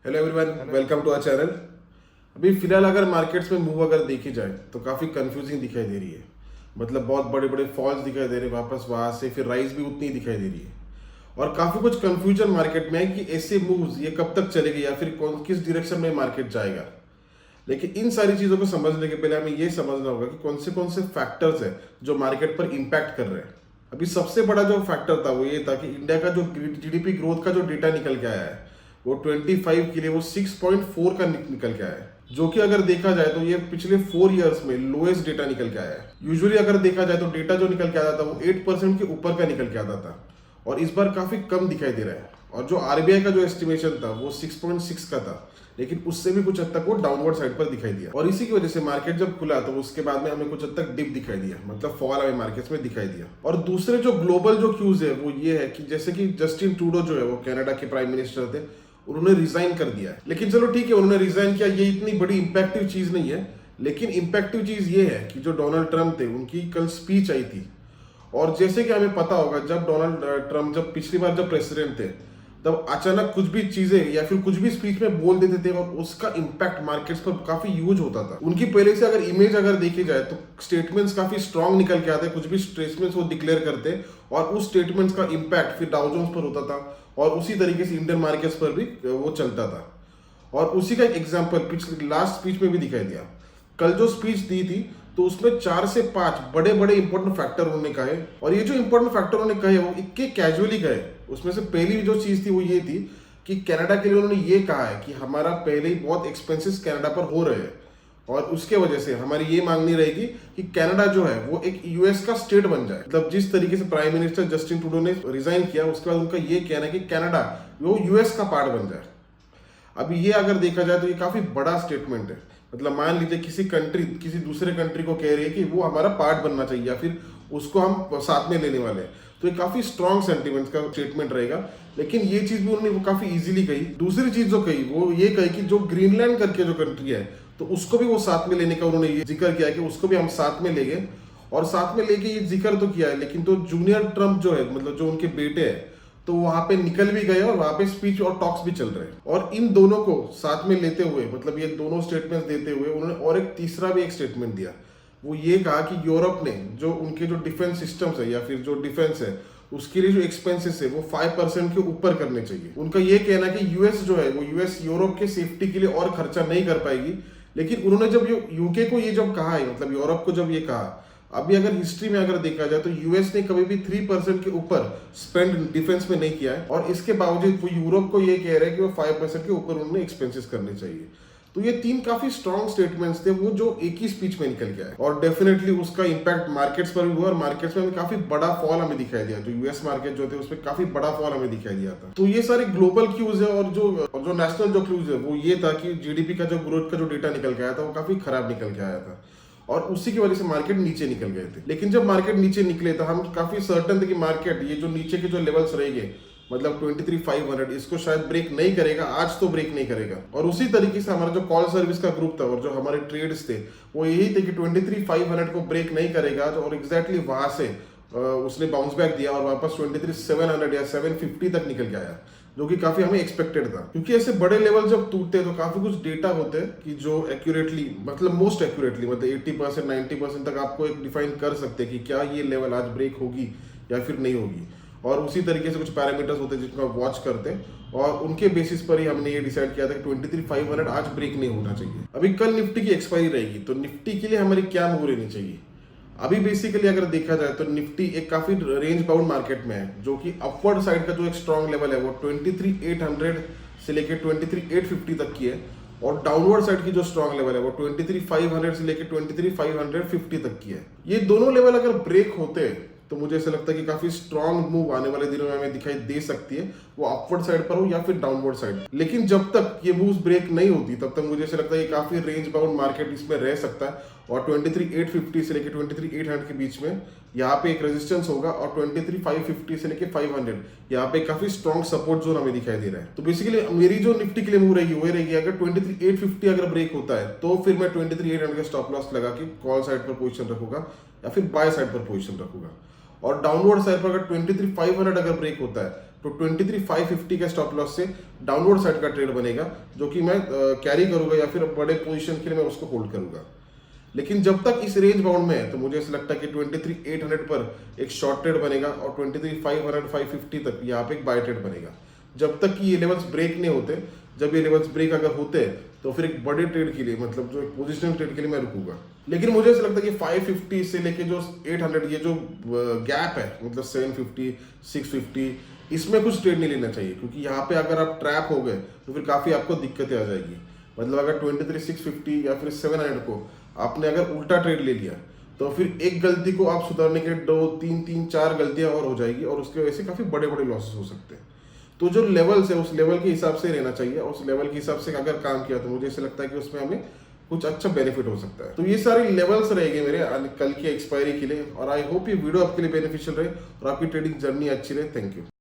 Hello everyone, welcome to our channel. अभी फिलहाल अगर मार्केट्स में मूव अगर देखी जाए तो काफ़ी कंफ्यूजिंग दिखाई दे रही है। मतलब बहुत बड़े बड़े फॉल्स दिखाई दे रहे हैं, वापस वहाँ से फिर राइज भी उतनी ही दिखाई दे रही है। और काफ़ी कुछ कंफ्यूजन मार्केट में है कि ऐसे मूव्स ये कब तक चलेगी या फिर कौन किस डायरेक्शन में मार्केट जाएगा। लेकिन इन सारी चीज़ों को समझने के पहले हमें ये समझना होगा कि कौन से फैक्टर्स हैं जो मार्केट पर इम्पैक्ट कर रहे हैं। अभी सबसे बड़ा जो फैक्टर था वो ये था कि इंडिया का जो जीडीपी ग्रोथ का जो डेटा निकल के आया है वो 25 के लिए वो 6.4 का निकल के आया है, जो कि अगर देखा जाए तो ये पिछले 4 इयर्स में लोएस्ट डेटा निकल के आया है। यूजुअली अगर देखा जाए तो डेटा जो निकल के आता था वो 8% के ऊपर का निकल के आता था और इस बार काफी कम दिखाई दे रहा है। और जो आरबीआई का जो एस्टिमेशन था वो 6.6 का था, लेकिन उससे भी कुछ हद तक वो डाउनवर्ड साइड पर दिखाई दिया। और इसी की वजह से मार्केट जब खुला तो उसके बाद में हमें कुछ हद तक डिप दिखाई दिया, मतलब फॉल हमें मार्केट्स में दिखाई दिया। और दूसरे जो ग्लोबल जो क्यूज है वो ये है कि जैसे कि जस्टिन ट्रूडो जो है वो कनाडा के प्राइम मिनिस्टर थे, उन्होंने रिजाइन कर दिया है। लेकिन चलो ठीक है, उन्होंने रिजाइन किया, ये इतनी बड़ी इंपैक्टिव चीज नहीं है। लेकिन इंपैक्टिव चीज ये है कि जो डोनाल्ड ट्रंप थे उनकी कल स्पीच आई थी, और जैसे कि हमें पता होगा जब डोनाल्ड ट्रंप जब पिछली बार जब प्रेसिडेंट थे तब अचानक कुछ भी चीजें या फिर कुछ भी स्पीच में बोल देते थे और उसका इम्पैक्ट मार्केट्स पर काफी यूज होता था। उनकी पहले से अगर इमेज अगर देखी जाए तो स्टेटमेंट्स काफी स्ट्रांग निकल के आते, कुछ भी स्टेटमेंट्स वो डिक्लेयर करते और उस स्टेटमेंट्स का इम्पैक्ट फिर डाउ जोन्स पर होता था और उसी तरीके से इंडियन मार्केट्स पर भी वो चलता था। और उसी का एक एग्जाम्पल पिछले लास्ट स्पीच में भी दिखाई दिया। कल जो स्पीच दी थी तो उसमें 4 से 5 बड़े बड़े इंपॉर्टेंट फैक्टर उन्होंने कहे, और ये जो इंपॉर्टेंट फैक्टर उन्होंने कहे वो इक्के कैजुअली कहे। उसमें से पहली जो चीज थी वो ये थी कि कनाडा के लिए उन्होंने ये कहा है कि हमारा पहले ही बहुत एक्सपेंसेस कनाडा पर हो रहे हैं और उसके वजह से हमारी ये मांगनी रहेगी कि कनाडा जो है वो एक यूएस का स्टेट बन जाए। मतलब जिस तरीके से प्राइम मिनिस्टर जस्टिन ट्रूडो ने रिजाइन किया उसके बाद उनका ये कहना है कि कनाडा वो यूएस का पार्ट बन जाए। अभी ये अगर देखा जाए तो ये काफी बड़ा स्टेटमेंट है। मतलब मान लीजिए किसी दूसरे कंट्री को कह रही है कि वो हमारा पार्ट बनना चाहिए या फिर उसको हम साथ में लेने वाले हैं, तो ये काफी स्ट्रॉन्ग सेंटीमेंट का स्टेटमेंट रहेगा। लेकिन ये चीज भी उन्होंने वो काफी इजीली कही। दूसरी चीज जो कही वो ये कही कि जो ग्रीनलैंड करके जो कंट्री है तो उसको भी वो साथ में लेने का उन्होंने ये जिक्र किया कि उसको भी हम साथ में लेंगे। और साथ में लेके ये जिक्र तो किया है, लेकिन तो जूनियर ट्रम्प जो है मतलब जो उनके बेटे हैं तो वहां पे निकल भी गए और वहां पे स्पीच और टॉक्स भी चल रहे हैं। और इन दोनों को साथ में लेते हुए मतलब ये दोनों स्टेटमेंट देते हुए उन्होंने और एक तीसरा भी एक स्टेटमेंट दिया। वो ये कहा कि यूरोप ने जो उनके जो डिफेंस सिस्टम्स है या फिर जो डिफेंस है उसके लिए जो एक्सपेंसेस है वो 5% के ऊपर करने चाहिए। उनका ये कहना है कि यूएस जो है वो यूएस यूरोप के सेफ्टी के लिए और खर्चा नहीं कर पाएगी। लेकिन उन्होंने जब यूके को ये जब कहा है, मतलब यूरोप को जब ये कहा, अभी अगर हिस्ट्री में अगर देखा जाए तो यूएस ने कभी भी 3% के ऊपर स्पेंड डिफेंस में नहीं किया है और इसके बावजूद वो यूरोप को ये कह रहे हैं कि वो 5% के ऊपर उन्होंने एक्सपेंसेस करने चाहिए। तो ये 3 काफी स्ट्रॉन्ग स्टेटमेंट्स थे वो जो एक ही स्पीच में निकल गया है और डेफिनेटली उसका इंपैक्ट मार्केट्स पर भी हुआ और मार्केट्स में हमें काफी बड़ा फॉल हमें दिखाई दिया। जो यूएस मार्केट जो थे उसमें काफी बड़ा फॉल हमें दिखाई दिया था। तो ये सारे ग्लोबल क्यूज है और जो नेशनल जो क्यूज है वो ये था कि जीडीपी का जो ग्रोथ का जो डेटा निकल के आया था वो काफी खराब निकल के आया था और उसी की वजह से मार्केट नीचे निकल गए थे। लेकिन जब मार्केट नीचे निकले तो हम काफी सर्टन थे कि मार्केट ये जो नीचे के जो लेवल्स रहेंगे मतलब 23,500 इसको शायद ब्रेक नहीं करेगा, आज तो ब्रेक नहीं करेगा। और उसी तरीके से हमारा जो कॉल सर्विस का ग्रुप था और जो हमारे ट्रेड्स थे वो यही थे कि 23,500 को ब्रेक नहीं करेगा और एग्जैक्टली वहां से उसने बाउंस बैक दिया और वापस 23,700 या 750 तक निकल के आया, जो कि काफी हमें एक्सपेक्टेड था। क्योंकि ऐसे बड़े लेवल जब टूटते हैं तो काफी कुछ डेटा होते हैं कि जो एक्यूरेटली मतलब मोस्ट एक्यूरेटली मतलब 80% 90% तक आपको एक डिफाइन कर सकते हैं कि क्या ये लेवल आज ब्रेक होगी या फिर नहीं होगी। और उसी तरीके से कुछ पैरामीटर्स होते हैं जिनको आप वॉच करते हैं और उनके बेसिस पर ही हमने ये डिसाइड किया था कि 23,500 आज ब्रेक नहीं होना चाहिए। अभी कल निफ्टी की एक्सपायरी रहेगी तो निफ्टी के लिए हमारी क्या मूव रहनी चाहिए। अभी बेसिकली अगर देखा जाए तो निफ्टी एक काफी रेंज बाउंड मार्केट में है, जो कि अपवर्ड साइड का जो एक स्ट्रॉन्ग लेवल है वो 23,800 से लेकर 23,850 तक की है और डाउनवर्ड साइड की जो स्ट्रॉन्ग लेवल है वो 23,500 से लेकर 23,550 तक की है। ये दोनों लेवल अगर ब्रेक होते हैं तो मुझे ऐसा लगता है कि काफी स्ट्रॉन्ग मूव आने वाले दिनों में हमें दिखाई दे सकती है, वो अपवर्ड साइड पर हो या फिर डाउनवर्ड साइड। लेकिन जब तक ये मूव्स ब्रेक नहीं होती तब तक मुझे ऐसा लगता है कि काफी रेंज बाउंड मार्केट इसमें रह सकता है और 23,850 से लेकर 23,800 के बीच में यहाँ पे एक रेजिस्टेंस होगा और 23,550 से लेकर 500 यहाँ पे काफी स्ट्रॉन्ग सपोर्ट जोन हमें दिखाई दे रहा है। तो बेसिकली मेरी जो निफ्टी के लिए मूव रहेगी वो रहेगी अगर 23,850 अगर ब्रेक होता है तो फिर मैं 23,800 का स्टॉप लॉस लगा के कॉल साइड पर पोजीशन रखूंगा या फिर बाय साइड पर पोजीशन रखूंगा। और डाउनवर्ड साइड पर अगर 23,500 अगर ब्रेक होता है तो 23,550 के स्टॉप लॉस से डाउनवर्ड साइड का ट्रेड बनेगा, जो कि मैं कैरी करूंगा या फिर बड़े पोजीशन के लिए मैं उसको होल्ड करूंगा। लेकिन जब तक इस रेंज बाउंड में है तो मुझे ऐसा लगता है कि 23,800 पर एक शॉर्ट ट्रेड बनेगा और 23,500 550 तक यहाँ पे एक बाय ट्रेड बनेगा। जब तक कि ये लेवल्स ब्रेक नहीं होते, जब ये लेवल्स ब्रेक अगर होते हैं तो फिर एक बड़े ट्रेड के लिए, मतलब जो एक पोजिशनल ट्रेड के लिए मैं रुकूंगा। लेकिन मुझे ऐसा लगता है कि 550 से लेके जो 800 ये जो गैप है, मतलब 750 650, इसमें कुछ ट्रेड नहीं लेना चाहिए, क्योंकि यहाँ पे अगर आप ट्रैप हो गए तो फिर काफ़ी आपको दिक्कतें आ जाएगी। मतलब अगर 23,650 या फिर 700 को आपने अगर उल्टा ट्रेड ले लिया तो फिर एक गलती को आप सुधारने के 2 3 4 गलतियां और हो जाएगी और उसकी वजह से काफ़ी बड़े बड़े लॉसेस हो सकते हैं। तो जो लेवल्स है उस लेवल के हिसाब से रहना चाहिए, और उस लेवल के हिसाब से अगर काम किया तो मुझे ऐसा लगता है कि उसमें हमें कुछ अच्छा बेनिफिट हो सकता है। तो ये सारे लेवल्स रहेंगे मेरे कल की एक्सपायरी के लिए, और आई होप ये वीडियो आपके लिए बेनिफिशियल रहे और आपकी ट्रेडिंग जर्नी अच्छी रहे। Thank you.